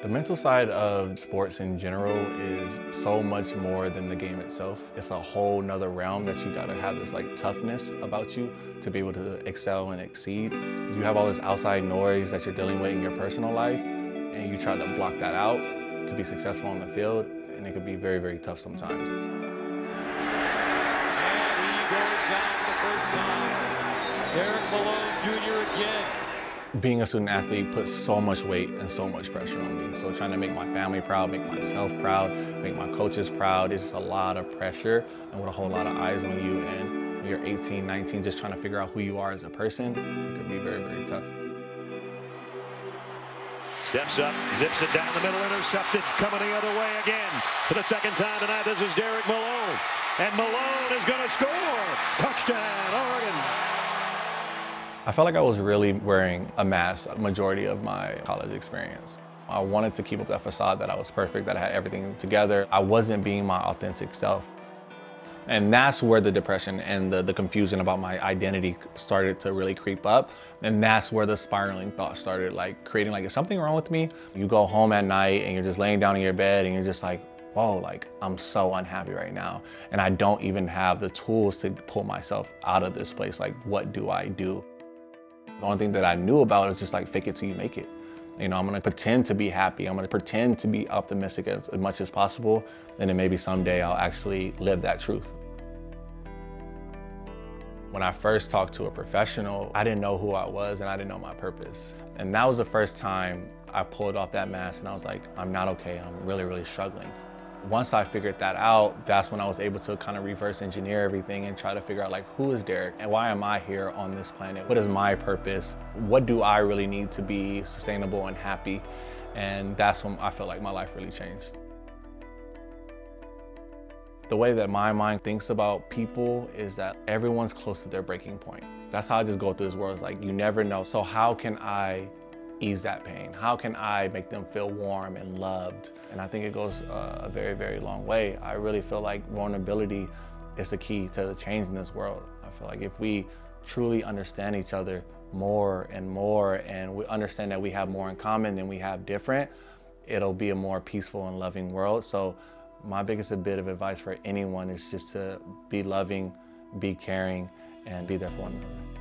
The mental side of sports in general is so much more than the game itself. It's a whole nother realm that you gotta have this like toughness about you to be able to excel and exceed. You have all this outside noise that you're dealing with in your personal life, and you try to block that out to be successful on the field, and it can be very, very tough sometimes. And he goes down the first time. Derek Malone Jr. again. Being a student athlete puts so much weight and so much pressure on me. So trying to make my family proud, make myself proud, make my coaches proud, it's just a lot of pressure and with a whole lot of eyes on you. And when you're 18, 19, just trying to figure out who you are as a person, it could be very, very tough. Steps up, zips it down the middle, intercepted, coming the other way again. For the second time tonight, this is Derek Malone. And Malone is gonna score. Touchdown, Oregon. I felt like I was really wearing a mask a majority of my college experience. I wanted to keep up that facade that I was perfect, that I had everything together. I wasn't being my authentic self. And that's where the depression and the confusion about my identity started to really creep up. And that's where the spiraling thoughts started, like creating like, is something wrong with me? You go home at night and you're just laying down in your bed and you're just like, whoa, like I'm so unhappy right now. And I don't even have the tools to pull myself out of this place. Like, what do I do? The only thing that I knew about is just like fake it till you make it. You know, I'm gonna pretend to be happy. I'm gonna pretend to be optimistic as much as possible. And then maybe someday I'll actually live that truth. When I first talked to a professional, I didn't know who I was and I didn't know my purpose. And that was the first time I pulled off that mask and I was like, I'm not okay. I'm really, really struggling. Once I figured that out, that's when I was able to kind of reverse engineer everything and try to figure out like, who is Derek and why am I here on this planet? What is my purpose? What do I really need to be sustainable and happy? And that's when I felt like my life really changed. The way that my mind thinks about people is that everyone's close to their breaking point. That's how I just go through this world. It's like, you never know. So how can I ease that pain? How can I make them feel warm and loved? And I think it goes a very, very long way. I really feel like vulnerability is the key to the change in this world. I feel like if we truly understand each other more and more, and we understand that we have more in common than we have different, it'll be a more peaceful and loving world. So my biggest bit of advice for anyone is just to be loving, be caring, and be there for one another.